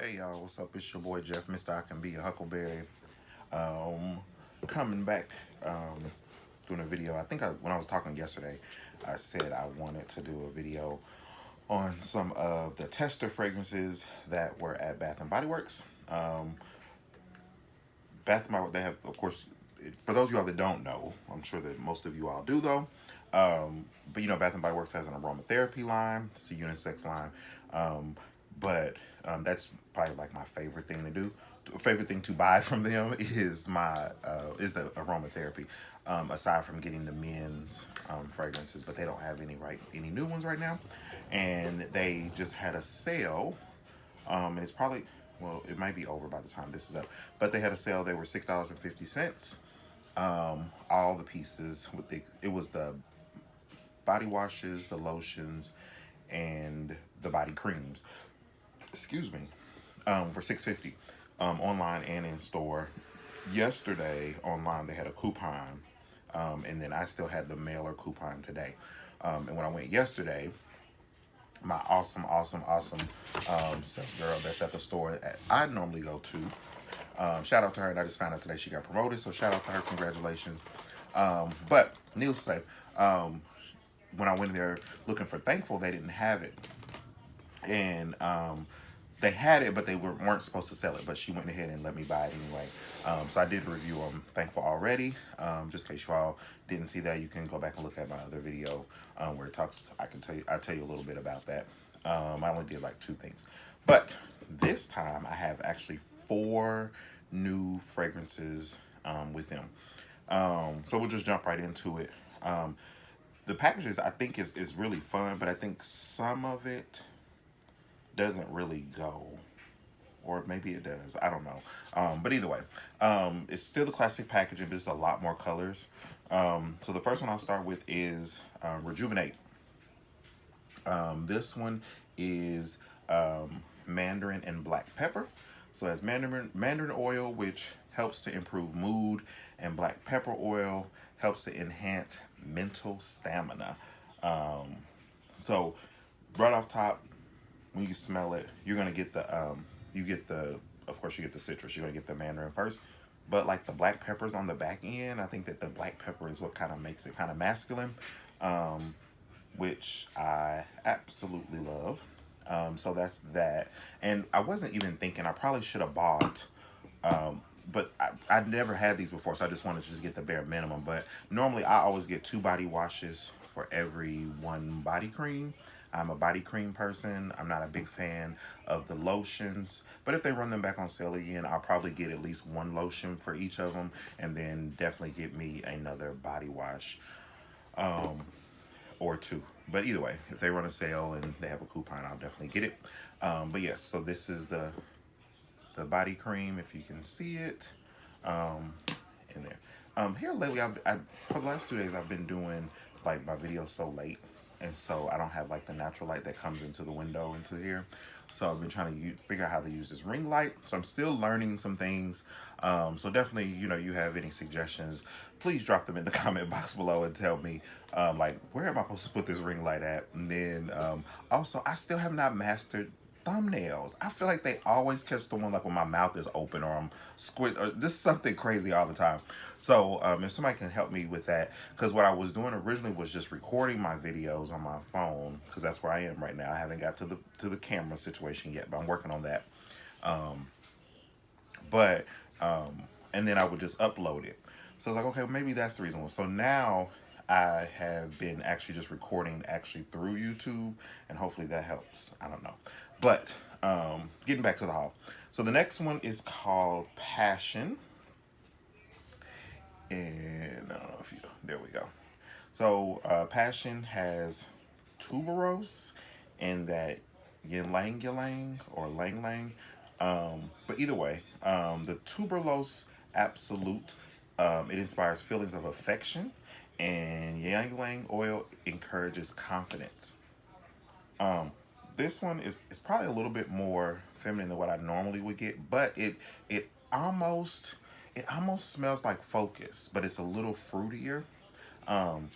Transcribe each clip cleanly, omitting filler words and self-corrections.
Hey y'all, what's up? It's your boy Jeff, Mr. I Can Be a Huckleberry. Um, Coming back, doing a video. When I was talking yesterday, I said I wanted to do a video on some of the tester fragrances that were at Bath and Body Works. Bath and Body Works, they have, of course, for those of you all that don't know, I'm sure that most of you all do though. But Bath and Body Works has an aromatherapy line. It's a unisex line. Um, but that's probably like my favorite thing to do. Favorite thing to buy from them is the aromatherapy. Aside from getting the men's fragrances, but they don't have any new ones right now, and they just had a sale. And it's probably, well, it might be over by the time this is up, but they had a sale. They were $6.50. All the pieces it was the body washes, the lotions, and the body creams. Excuse me. For $6.50, online and in store. Yesterday online they had a coupon, and then I still had the mailer coupon today. And when I went yesterday, my awesome sales girl that's at the store that I normally go to. Shout out to her, and I just found out today she got promoted, so shout out to her, congratulations. But needless to say, when I went there looking for Thankful, they didn't have it. And they had it, but they weren't supposed to sell it. But she went ahead and let me buy it anyway. So I did a review on Thankful already. Just in case you all didn't see that, you can go back and look at my other video where it talks. I tell you a little bit about that. I only did like 2 things, but this time I have actually 4 new fragrances with them. So we'll just jump right into it. The packages I think is really fun, but I think some of it doesn't really go, or maybe it does, I don't know. But either way, it's still the classic packaging, but it's a lot more colors. So the first one I'll start with is Rejuvenate. This one is mandarin and black pepper. So it has mandarin oil, which helps to improve mood, and black pepper oil helps to enhance mental stamina. So right off top, when you smell it, you're gonna get of course you get the citrus. You're gonna get the mandarin first, but like the black peppers on the back end, I think that the black pepper is what kind of makes it kind of masculine, which I absolutely love. So that's that. And I wasn't even thinking I probably should have bought. But I'd never had these before, so I just wanted to just get the bare minimum. But normally I always get 2 body washes for every 1 body cream. I'm a body cream person. I'm not a big fan of the lotions. But if they run them back on sale again, I'll probably get at least 1 lotion for each of them. And then definitely get me another body wash or 2. But either way, if they run a sale and they have a coupon, I'll definitely get it. But yes, so this is the body cream, if you can see it in there. Here lately, for the last 2 days, I've been doing like my videos so late, and so I don't have like the natural light that comes into the window into here. So I've been trying to figure out how to use this ring light. So I'm still learning some things. So definitely, you have any suggestions, please drop them in the comment box below and tell me, like, where am I supposed to put this ring light at? And then also, I still have not mastered thumbnails. I feel like they always catch the one like when my mouth is open or I'm squid or just something crazy all the time. So if somebody can help me with that, because what I was doing originally was just recording my videos on my phone, because that's where I am right now. I haven't got to the camera situation yet, but I'm working on that. But and then I would just upload it. So I was like, okay, well, maybe that's the reason. So now I have been actually just recording actually through YouTube, and hopefully that helps. I don't know. But getting back to the haul. So the next one is called Passion. And I don't know if there we go. So Passion has tuberose and that ylang ylang or lang lang. But either way, the tuberose absolute, it inspires feelings of affection, and yang ylang oil encourages confidence. This one is probably a little bit more feminine than what I normally would get, but it almost smells like Focus, but it's a little fruitier. Um,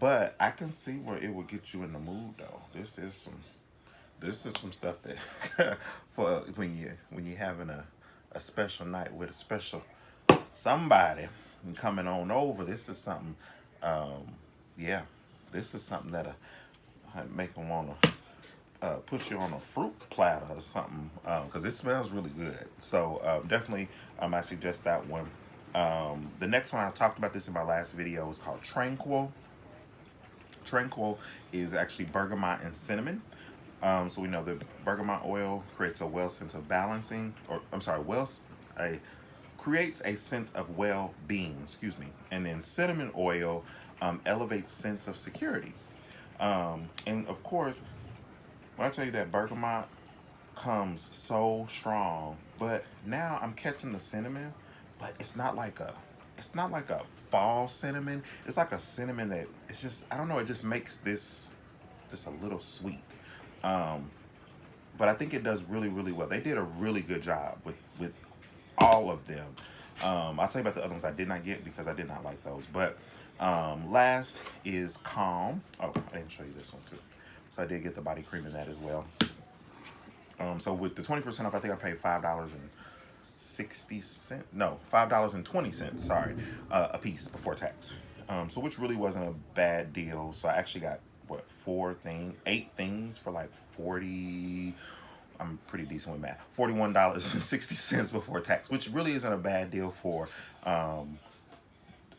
but I can see where it would get you in the mood though. this is some stuff that for when you having a special night with a special somebody and coming on over. This is something. Um, yeah, this is something that make them want to put you on a fruit platter or something because it smells really good. So definitely, I suggest that one. The next one I talked about this in my last video is called Tranquil. Tranquil is actually bergamot and cinnamon. So we know that bergamot oil creates a well sense of balancing, or I'm sorry, a creates a sense of well-being. Excuse me. And then cinnamon oil elevates sense of security. And of course, when I tell you that bergamot comes so strong, but now I'm catching the cinnamon, but it's not like a fall cinnamon. It's like a cinnamon that it's just I don't know. It just makes this just a little sweet. Um, but I think it does really really well. They did a really good job with all of them. I'll tell you about the other ones I did not get because I did not like those. But last is Calm. Oh, I didn't show you this one too. So I did get the body cream in that as well. So with the 20% off, I think I paid $5.60. No, $5.20. Sorry, a piece before tax. So which really wasn't a bad deal. So I actually got what 8 things for like 40. I'm pretty decent with math. $41.60 before tax, which really isn't a bad deal for,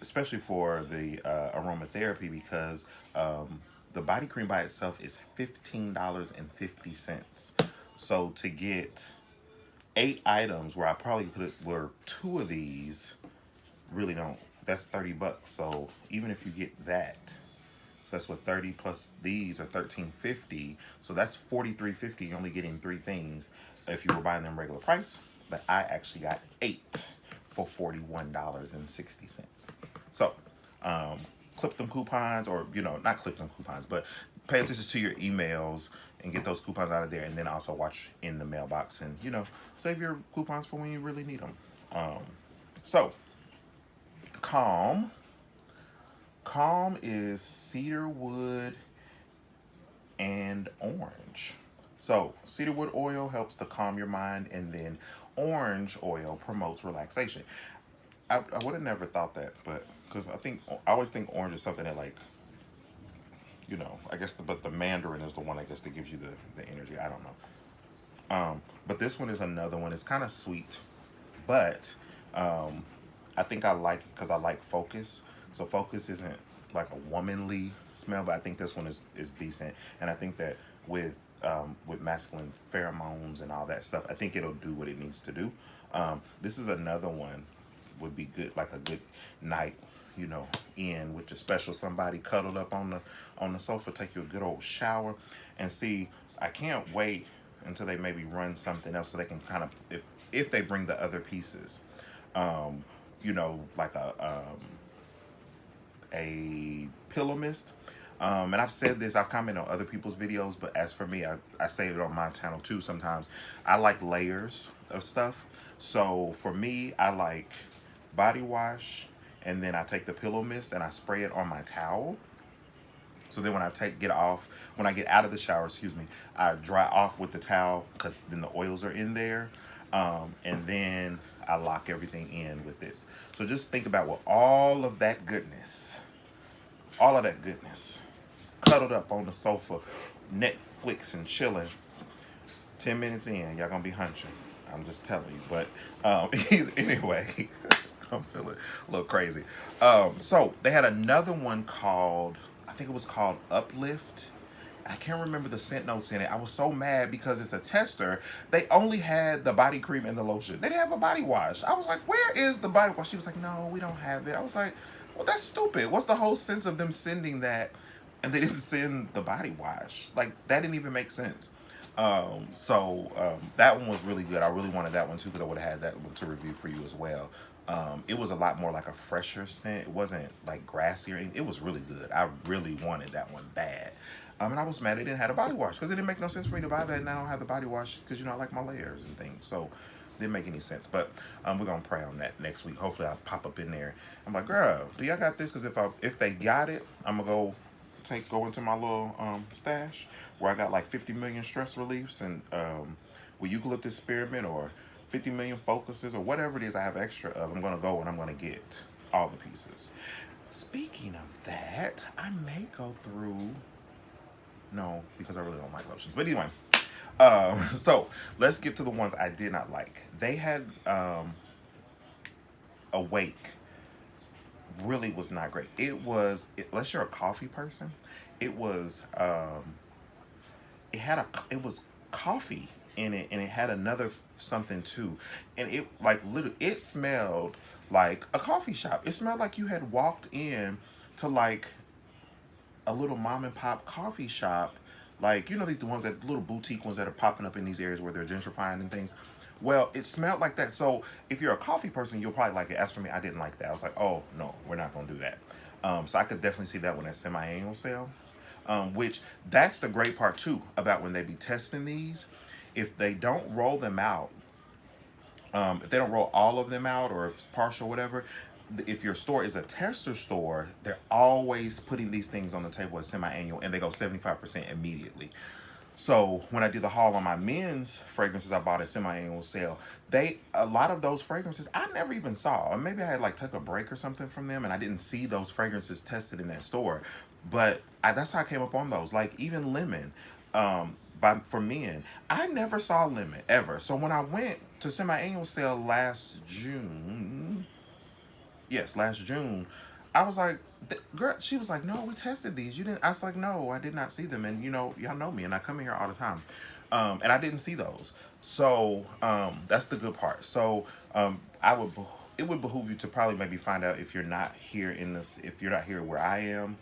especially for the aromatherapy because the body cream by itself is $15.50. So to get 8 items where I probably could were 2 of these really don't. That's $30. So even if you get that, so that's what 30 plus these are $13.50. So that's $43.50. You're only getting 3 things if you were buying them regular price. But I actually got 8 for $41.60. So clip them coupons, or not clip them coupons, but pay attention to your emails and get those coupons out of there, and then also watch in the mailbox and save your coupons for when you really need them. So Calm is cedarwood and orange. So cedarwood oil helps to calm your mind, and then orange oil promotes relaxation. I would have never thought that, but because I always think orange is something that I guess but the mandarin is the one I guess that gives you the energy. I don't know. But this one is another one. It's kind of sweet, but I think I like it because I like Focus. So Focus isn't like a womanly smell, but I think this one is decent. And I think that with masculine pheromones and all that stuff, I think it'll do what it needs to do. This is another one would be good, like a good night, in with your special somebody cuddled up on the sofa, take you a good old shower, and see. I can't wait until they maybe run something else so they can kind of if they bring the other pieces, like a pillow mist. And I've said this, I've commented on other people's videos, but as for me, I say it on my channel too sometimes. I like layers of stuff. So for me, I like body wash, and then I take the pillow mist and I spray it on my towel. So then when I get out of the shower, I dry off with the towel because then the oils are in there. And then I lock everything in with this. So just think about with all of that goodness, cuddled up on the sofa, Netflix and chilling. 10 minutes in, y'all gonna be hunching. I'm just telling you. But anyway, I'm feeling a little crazy. So they had another one called, I think it was called Uplift. I can't remember the scent notes in it. I was so mad because it's a tester. They only had the body cream and the lotion. They didn't have a body wash. I was like, where is the body wash? She was like, no, we don't have it. I was like, well, that's stupid. What's the whole sense of them sending that and they didn't send the body wash? Like, that didn't even make sense. So that one was really good. I really wanted that one too because I would have had that one to review for you as well. It was a lot more like a fresher scent. It wasn't like grassy or anything. It was really good. I really wanted that one bad. And I was mad they didn't have a body wash because it didn't make no sense for me to buy that and I don't have the body wash because I like my layers and things. So it didn't make any sense. But we're gonna pray on that next week. Hopefully I'll pop up in there. I'm like, girl, do y'all got this? Because if they got it, I'm gonna go go into my little stash where I got like 50 million stress reliefs and with eucalyptus spearmint or 50 million focuses or whatever it is I have extra of. I'm gonna go and I'm gonna get all the pieces. Speaking of that, I may go through. No, because I really don't like lotions. But anyway, so let's get to the ones I did not like. They had Awake really was not great. Unless you're a coffee person, it was it was coffee in it, and it had another something too, and it like literally it smelled like a coffee shop. It smelled like you had walked in to like a little mom and pop coffee shop, like you know these the ones that little boutique ones that are popping up in these areas where they're gentrifying and things. Well, it smelled like that. So if you're a coffee person, you'll probably like it. As for me, I didn't like that. I was like, oh no, we're not gonna do that. So I could definitely see that one as semi-annual sale. Which that's the great part too about when they be testing these. If they don't roll them out, if they don't roll all of them out or if it's partial, whatever, if your store is a tester store, they're always putting these things on the table as semi-annual and they go 75% immediately. So when I did the haul on my men's fragrances I bought at semi-annual sale, a lot of those fragrances I never even saw. Or maybe I had like took a break or something from them and I didn't see those fragrances tested in that store. But that's how I came up on those. Like even lemon, for men, I never saw lemon ever. So when I went to semi-annual sale last June, yes, last June, I was like, girl, she was like, no, we tested these. You didn't. I was like, no, I did not see them. And y'all know me, and I come in here all the time, and I didn't see those. So that's the good part. So I would. It would behoove you to probably maybe find out if you're not here if you're not here where I am.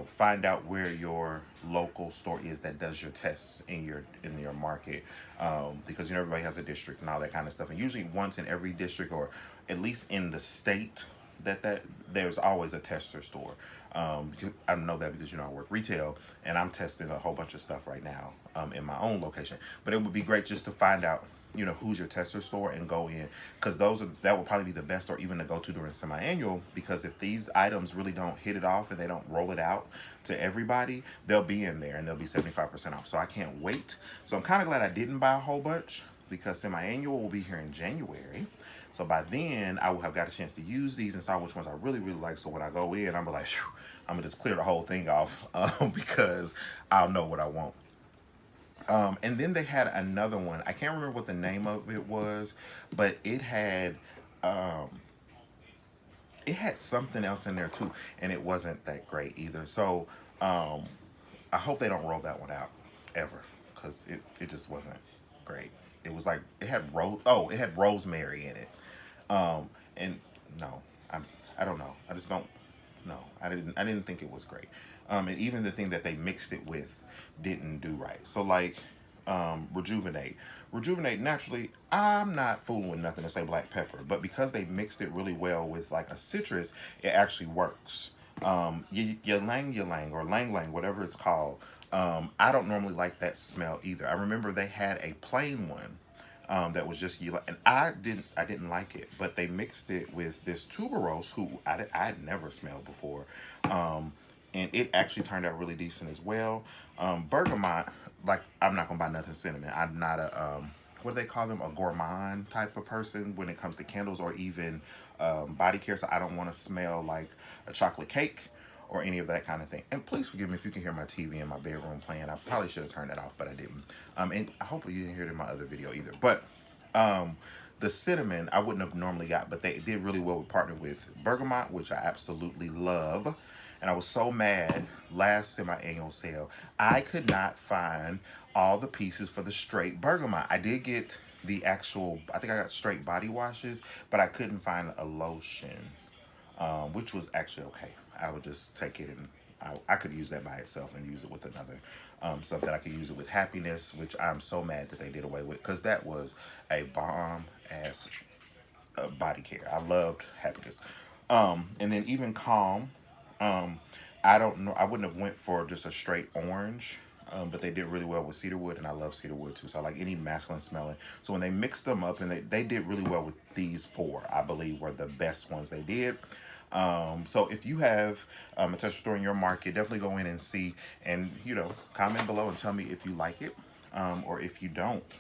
Find out where your local store is that does your tests in your market, because everybody has a district and all that kind of stuff, and usually once in every district or at least in the state that there's always a tester store. Because I know that because I work retail and I'm testing a whole bunch of stuff right now in my own location. But it would be great just to find out who's your tester store and go in, because that would probably be the best or even to go to during semi-annual, because if these items really don't hit it off and they don't roll it out to everybody, they'll be in there and they'll be 75% off. So I can't wait. So I'm kind of glad I didn't buy a whole bunch, because semi-annual will be here in January. So by then, I will have got a chance to use these and saw which ones I really, really like. So when I go in, I'm like, I'm going to just clear the whole thing off because I'll know what I want. And then they had another one. I can't remember what the name of it was, but it had something else in there too, and it wasn't that great either. So I hope they don't roll that one out ever, because it just wasn't great. It was like it had it had rosemary in it. And no, I don't know. I just don't. No, I didn't think it was great. And even the thing that they mixed it with didn't do right. So like, rejuvenate naturally. I'm not fooling with nothing to say black pepper, but because they mixed it really well with like a citrus, it actually works. Ylang or lang lang, whatever it's called. I don't normally like that smell either. I remember they had a plain one that was just ylang, and I didn't like it, but they mixed it with this tuberose, who I had never smelled before, and it actually turned out really decent as well. Bergamot, like I'm not gonna buy nothing cinnamon. I'm not a what do they call them? A gourmand type of person when it comes to candles or even body care. So I don't want to smell like a chocolate cake or any of that kind of thing. And please forgive me if you can hear my TV in my bedroom playing. I probably should have turned that off, but I didn't. And I hope you didn't hear it in my other video either. But the cinnamon I wouldn't have normally got, but they did really well with partnering with bergamot, which I absolutely love. And I was so mad last semi-annual sale. I could not find all the pieces for the straight bergamot. I did get the actual, I think I got straight body washes, but I couldn't find a lotion, which was actually okay. I would just take it and I could use that by itself and use it with another stuff that I could use it with happiness, which I'm so mad that they did away with, because that was a bomb ass body care. I loved happiness. And then even calm. I don't know. I wouldn't have went for just a straight orange, but they did really well with cedarwood, and I love cedarwood too. So I like any masculine smelling. So when they mixed them up, and they did really well with these four, I believe were the best ones they did. So if you have a texture store in your market, definitely go in and see, and comment below and tell me if you like it, or if you don't.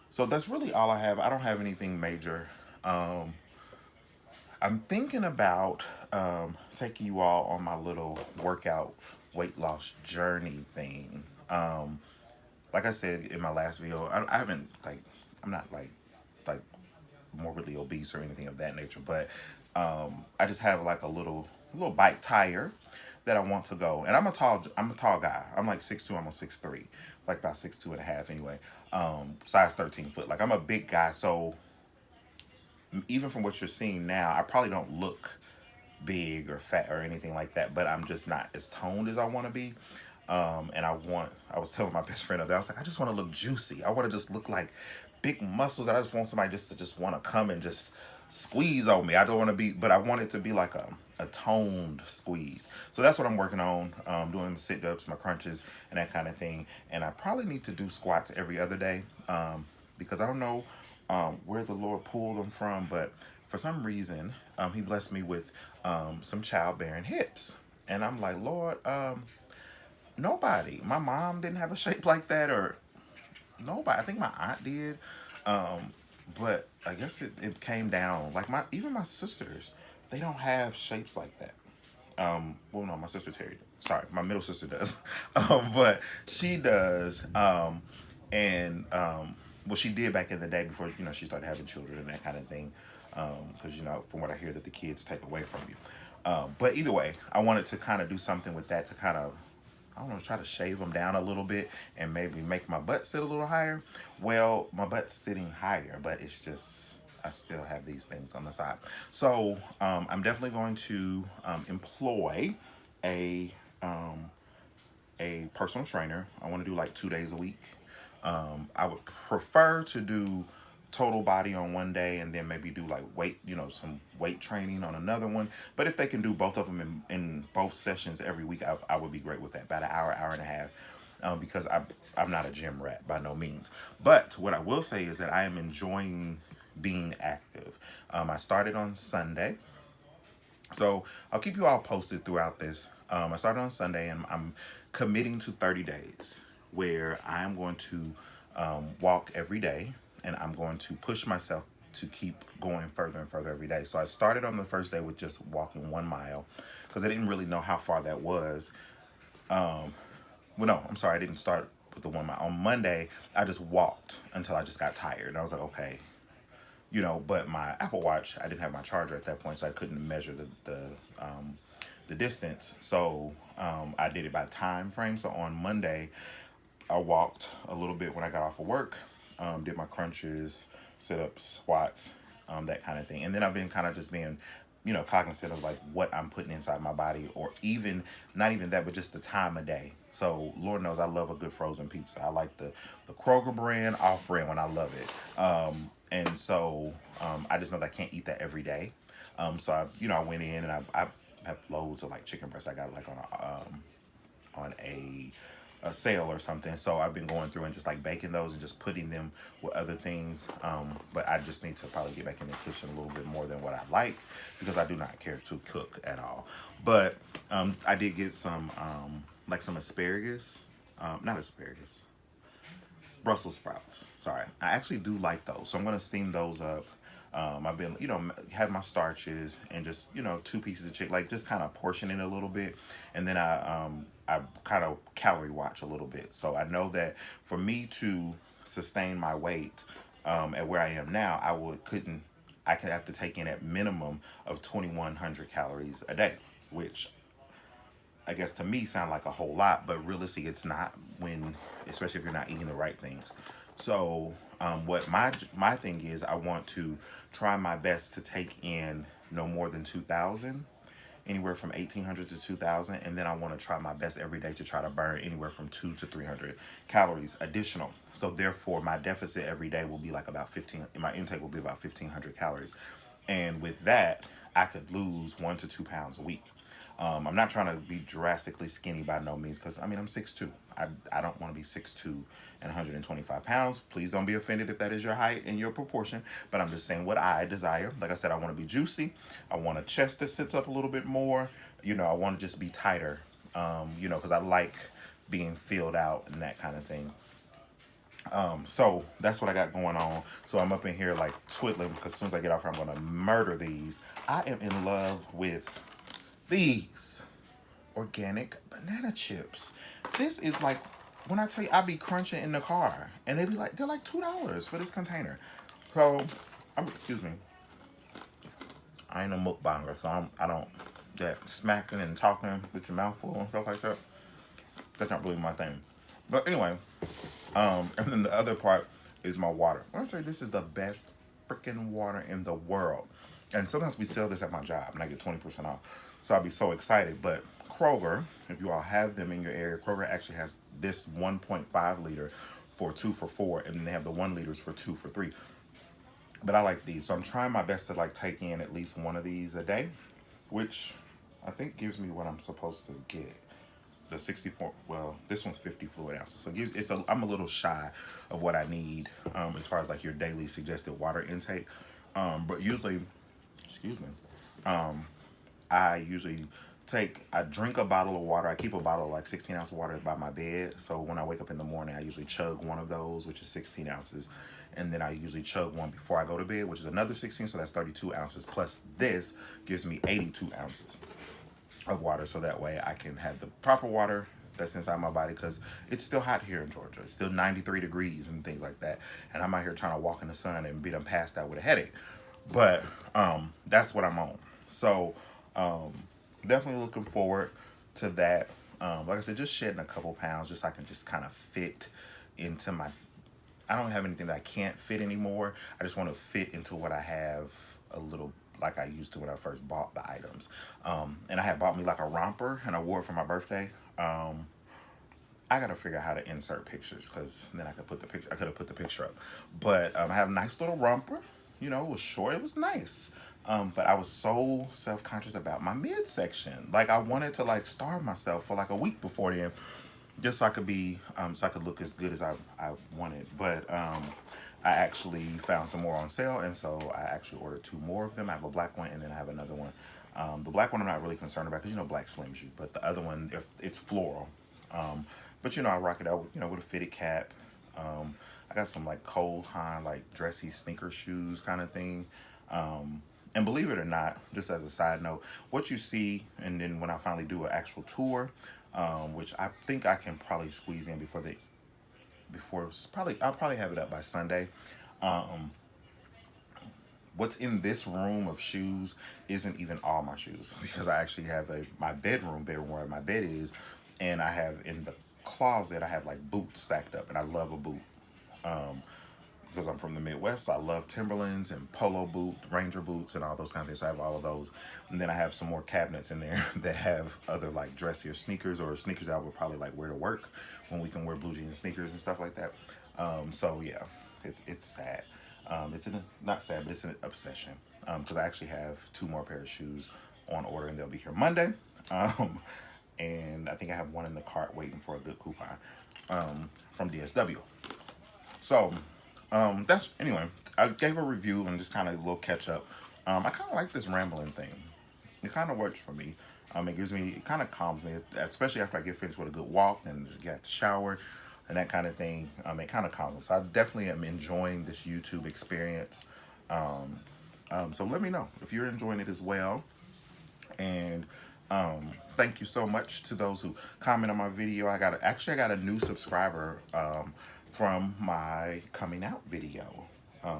So that's really all I have. I don't have anything major. Um, I'm thinking about taking you all on my little workout weight loss journey thing. Like I said in my last video, I haven't I'm not like morbidly obese or anything of that nature, but I just have like a little bike tire that I want to go. And I'm a tall guy. I'm like 6'2", almost 6'3", like about 6'2" and a half anyway. Size 13 foot. Like I'm a big guy, so even from what you're seeing now, I probably don't look big or fat or anything like that, but I'm just not as toned as I want to be. And I was telling my best friend the other day, I was like, I just want to look juicy. I want to just look like big muscles. I just want somebody just want to come and just squeeze on me. I don't want to be, but I want it to be like a toned squeeze. So that's what I'm working on, doing sit-ups, my crunches, and that kind of thing. And I probably need to do squats every other day, because I don't know where the Lord pulled them from, but for some reason, he blessed me with some childbearing hips. And I'm like, Lord, nobody. My mom didn't have a shape like that, or nobody. I think my aunt did. But I guess it came down. Like even my sisters, they don't have shapes like that. Well, no, my sister Terry. Sorry, my middle sister does. But she does. Well, she did back in the day before she started having children and that kind of thing. Because from what I hear, that the kids take away from you. But either way, I wanted to kind of do something with that to kind of, I don't know, try to shave them down a little bit and maybe make my butt sit a little higher. Well, my butt's sitting higher, but it's just, I still have these things on the side. So I'm definitely going to employ a um, a personal trainer. I want to do like 2 days a week. I would prefer to do total body on one day and then maybe do like weight, some weight training on another one. But if they can do both of them in both sessions every week, I would be great with that. About an hour and a half. Because I'm not a gym rat by no means. But what I will say is that I am enjoying being active. I started on Sunday. So I'll keep you all posted throughout this. I started on Sunday, and I'm committing to 30 days where I'm going to walk every day, and I'm going to push myself to keep going further and further every day. So I started on the first day with just walking 1 mile because I didn't really know how far that was. Well, no, I'm sorry, I didn't start with the 1 mile. On Monday, I just walked until I just got tired. And I was like, okay, but my Apple Watch, I didn't have my charger at that point, so I couldn't measure the distance. So I did it by time frame. So on Monday, I walked a little bit when I got off of work, did my crunches, sit-ups, squats, that kind of thing. And then I've been kind of just being, cognizant of like what I'm putting inside my body, or even not even that, but just the time of day. So Lord knows I love a good frozen pizza. I like the Kroger brand, off brand when I love it. And so I just know that I can't eat that every day. So I went in and I have loads of like chicken breasts. I got like on a sale or something. So I've been going through and just like baking those and just putting them with other things. But I just need to probably get back in the kitchen a little bit more than what I like, because I do not care to cook at all. But I did get some like some asparagus, not asparagus, Brussels sprouts. Sorry, I actually do like those, so I'm gonna steam those up. I've been, have my starches and just, 2 pieces of chicken, like just kind of portion it a little bit, and then I kind of calorie watch a little bit, so I know that for me to sustain my weight at where I am now, I could have to take in at minimum of 2,100 calories a day, which I guess to me sound like a whole lot, but realistically it's not, especially if you're not eating the right things. So what my thing is, I want to try my best to take in no more than 2,000, anywhere from 1,800 to 2,000, and then I want to try my best every day to try to burn anywhere from 200 to 300 calories additional. So therefore, my deficit every day will be like about 15. My intake will be about 1,500 calories, and with that, I could lose 1 to 2 pounds a week. I'm not trying to be drastically skinny by no means, because I mean I'm 6'2". I don't want to be 6'2" and 125 pounds. Please don't be offended if that is your height and your proportion. But I'm just saying what I desire. Like I said, I want to be juicy. I want a chest that sits up a little bit more. You know, I want to just be tighter. You know, because I like being filled out and that kind of thing. So that's what I got going on. So I'm up in here like twiddling, because as soon as I get off here, I'm gonna murder these. I am in love with these organic banana chips. This is like, when I tell you, I be crunching in the car, and they're like $2 for this container. So, excuse me, I ain't a mukbanger, so I don't that smacking and talking with your mouth full and stuff like that. That's not really my thing. But anyway, and then the other part is my water. When I say this is the best freaking water in the world, and sometimes we sell this at my job, and I get 20% off. So I'll be so excited. But Kroger, if you all have them in your area, Kroger actually has this 1.5 liter for 2 for 4, and then they have the 1 liters for 2 for 3. But I like these, so I'm trying my best to like take in at least one of these a day, which I think gives me what I'm supposed to get. The 64, well, this one's 50 fluid ounces, so it gives I'm a little shy of what I need, as far as like your daily suggested water intake. But usually, excuse me, I usually I drink a bottle of water. I keep a bottle of like 16-ounce water by my bed. So when I wake up in the morning, I usually chug one of those, which is 16 ounces. And then I usually chug one before I go to bed, which is another 16. So that's 32 ounces. Plus this gives me 82 ounces of water. So that way I can have the proper water that's inside my body, because it's still hot here in Georgia. It's still 93 degrees and things like that. And I'm out here trying to walk in the sun and be done passed out with a headache. But that's what I'm on. So definitely looking forward to that. Like I said, just shedding a couple pounds just so I can just kind of fit into my. I don't have anything that I can't fit anymore. I just want to fit into what I have a little, like I used to when I first bought the items. And I had bought me like a romper, and I wore it for my birthday. I gotta figure out how to insert pictures, because then I could put the picture. I could have put the picture up, but I had a nice little romper. You know, it was short. It was nice. But I was so self-conscious about my midsection. Like I wanted to like starve myself for like a week before then, just so I could be, so I could look as good as I wanted. But I actually found some more on sale, and so I actually ordered 2 more of them. I have a black one, and then I have another one. The black one I'm not really concerned about, because you know black slims you, but the other one, if it's floral. But you know I rock it out, you know, with a fitted cap. I got some like cold high, like dressy sneaker shoes kind of thing. And believe it or not, just as a side note, what you see, and then when I finally do an actual tour, which I think I can probably squeeze in I'll probably have it up by Sunday. What's in this room of shoes isn't even all my shoes, because I actually have my bedroom where my bed is, and I have in the closet I have like boots stacked up, and I love a boot. Because I'm from the Midwest, so I love Timberlands and polo boot, Ranger boots, and all those kind of things. So I have all of those, and then I have some more cabinets in there that have other like dressier sneakers, or sneakers that I would probably like wear to work when we can wear blue jeans and sneakers and stuff like that. So yeah, it's sad. Not sad, but it's an obsession. Because I actually have 2 more pair of shoes on order, and they'll be here Monday. And I think I have one in the cart waiting for a good coupon from DSW. So that's anyway. I gave a review and just kind of a little catch up. I kind of like this rambling thing. It kind of works for me. It kind of calms me, especially after I get finished with a good walk and get the shower and that kind of thing. It kind of calms me. So I definitely am enjoying this YouTube experience. So let me know if you're enjoying it as well. And thank you so much to those who comment on my video. I got a new subscriber from my coming out video,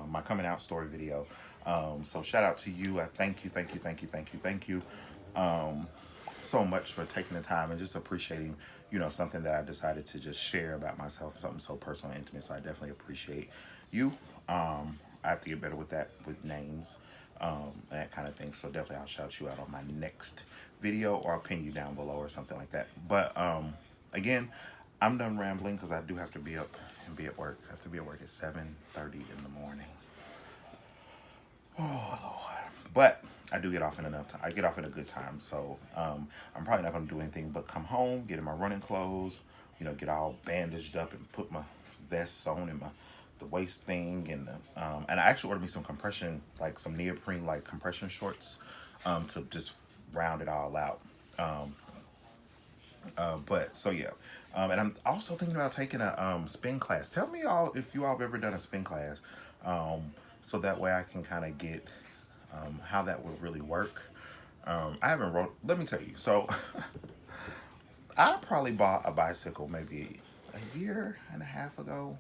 my coming out story video. So shout out to you. I thank you so much for taking the time and just appreciating, you know, something that I decided to just share about myself, something so personal and intimate. So I definitely appreciate you. I have to get better with that, with names, that kind of thing. So definitely I'll shout you out on my next video, or I'll pin you down below or something like that. But again, I'm done rambling, because I do have to be up and be at work. I have to be at work at 7:30 in the morning. Oh, Lord. But I do get off in enough time. I get off at a good time, so I'm probably not going to do anything but come home, get in my running clothes, get all bandaged up and put my vest on and my the waist thing and I actually ordered me some compression, like some neoprene like compression shorts, to just round it all out. Um, but so yeah, and I'm also thinking about taking a spin class. Tell me all if you all have ever done a spin class, um, so that way I can kind of get how that would really work. I haven't wrote. Let me tell you. So I probably bought a bicycle maybe a year and a half ago,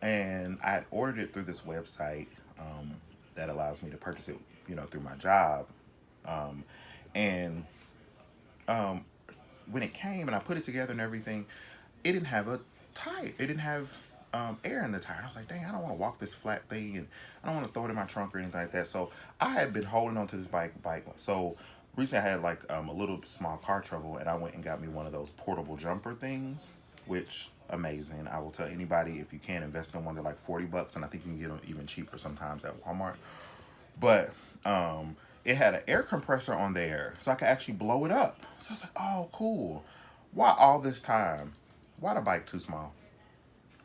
and I had ordered it through this website that allows me to purchase it, through my job. Um, and um, when it came and I put it together and everything, it didn't have a tire. It didn't have air in the tire. And I was like, dang, I don't want to walk this flat thing, and I don't want to throw it in my trunk or anything like that. So I had been holding on to this bike. So recently I had like a little small car trouble, and I went and got me one of those portable jumper things, which amazing. I will tell anybody if you can invest in one. They're like $40, and I think you can get them even cheaper sometimes at Walmart. But it had an air compressor on there, so I could actually blow it up. So I was like, oh, cool. Why all this time? Why the bike too small?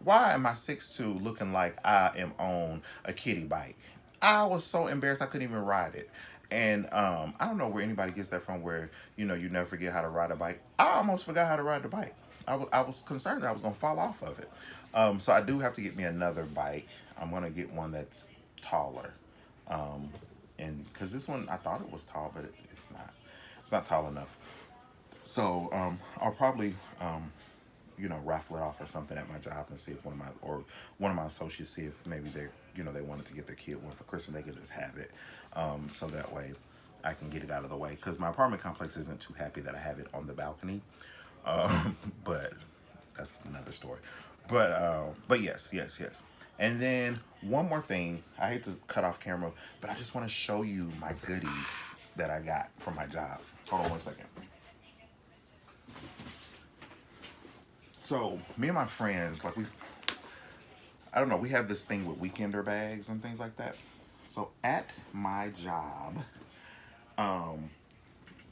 Why am I 6'2" looking like I am on a kiddie bike? I was so embarrassed I couldn't even ride it. And I don't know where anybody gets that from where, you never forget how to ride a bike. I almost forgot how to ride the bike. I was concerned that I was going to fall off of it. So I do have to get me another bike. I'm going to get one that's taller. Um, and because this one, I thought it was tall, but it's not. It's not tall enough. So I'll probably raffle it off or something at my job and see if one of my associates see if maybe they wanted to get their kid one for Christmas. They could just have it, so that way I can get it out of the way because my apartment complex isn't too happy that I have it on the balcony. But that's another story. But yes, yes, yes. And then one more thing. I hate to cut off camera, but I just want to show you my goodie that I got from my job. Hold on one second. So me and my friends, like I don't know, we have this thing with weekender bags and things like that. So at my job, um,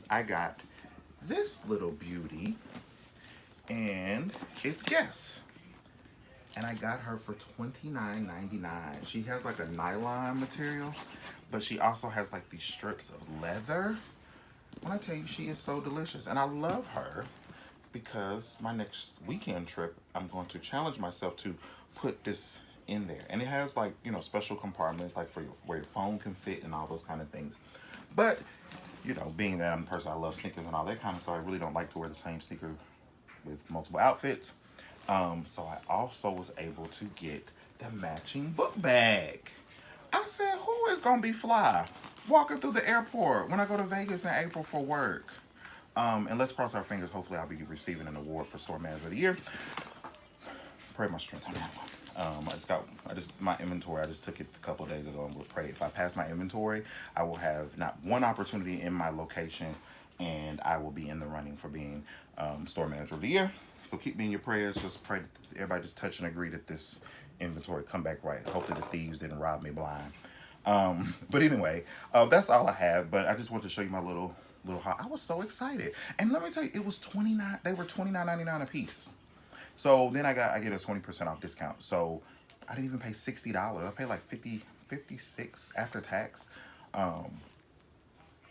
I got this little beauty, and it's Guess. And I got her for $29.99. She has like a nylon material, but she also has like these strips of leather. When I tell you, she is so delicious, and I love her because my next weekend trip, I'm going to challenge myself to put this in there, and it has like special compartments like for where your phone can fit and all those kind of things. But being that I'm a person I love sneakers and all that kind of stuff, I really don't like to wear the same sneaker with multiple outfits. So I also was able to get the matching book bag. I said, who is gonna be fly walking through the airport when I go to Vegas in April for work? And let's cross our fingers. Hopefully, I'll be receiving an award for Store Manager of the Year. Pray my strength on that one. My inventory. I just took it a couple of days ago and will pray. If I pass my inventory, I will have not one opportunity in my location, and I will be in the running for being Store Manager of the Year. So keep me in your prayers. Just pray that everybody just touch and agree that this inventory come back right. Hopefully the thieves didn't rob me blind. But anyway, that's all I have. But I just want to show you my little haul. I was so excited, and let me tell you, it was 29. They were $29.99 a piece. So then I get a 20% off discount. So I didn't even pay $60. I paid like 56 after tax, um,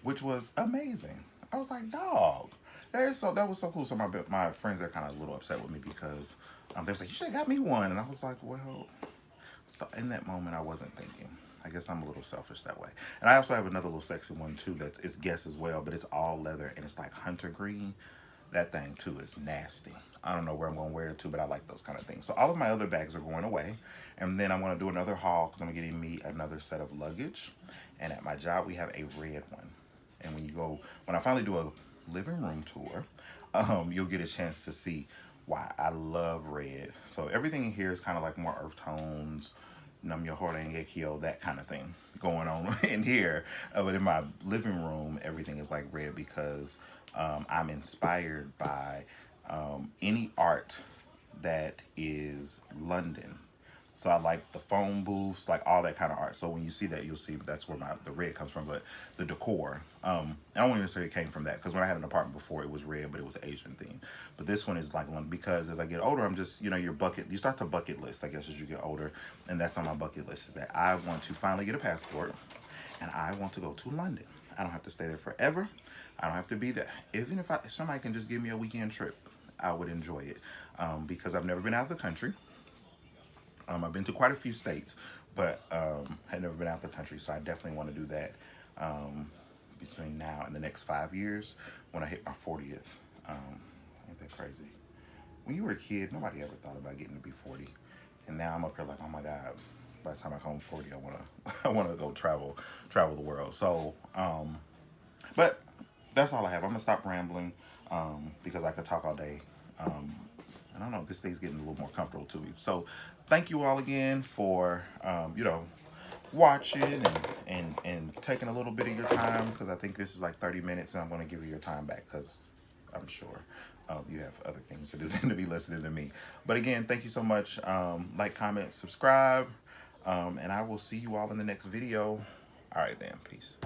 which was amazing. I was like, dog, that was so cool. So my friends are kind of a little upset with me because they was like, you should have got me one, and I was like, well, so in that moment I wasn't thinking. I guess I'm a little selfish that way. And I also have another little sexy one too that is Guess as well, but it's all leather and it's like hunter green. That thing too is nasty. I don't know where I'm going to wear it to, but I like those kind of things. So all of my other bags are going away. And then I'm going to do another haul because I'm getting me another set of luggage. And at my job, we have a red one. And when I finally do a living room tour, you'll get a chance to see why I love red. So everything in here is kind of like more earth tones, Nam Yo Horengekyo, that kind of thing going on in here. But in my living room, everything is like red because I'm inspired by any art that is London. So I like the phone booths, like all that kind of art. So when you see that, you'll see that's where the red comes from. But the decor, I don't necessarily came from that, because when I had an apartment before, it was red, but it was Asian themed. But this one is like one, because as I get older, I'm just, you know, you start to bucket list, I guess, as you get older, and that's on my bucket list, is that I want to finally get a passport, and I want to go to London. I don't have to stay there forever. I don't have to be there. Even if somebody can just give me a weekend trip, I would enjoy it, because I've never been out of the country. I've been to quite a few states, but had never been out of the country. So I definitely want to do that between now and the next 5 years, when I hit my 40th. Ain't that crazy? When you were a kid, nobody ever thought about getting to be 40, and now I'm up here like, oh my God. By the time I come 40, I wanna I wanna go travel the world. So, but that's all I have. I'm gonna stop rambling, because I could talk all day. I don't know, this thing's getting a little more comfortable to me. So thank you all again for, watching, and taking a little bit of your time, because I think this is like 30 minutes, and I'm going to give you your time back, because I'm sure you have other things to do than to be listening to me. But again, thank you so much. Like, comment, subscribe, and I will see you all in the next video. All right then, peace.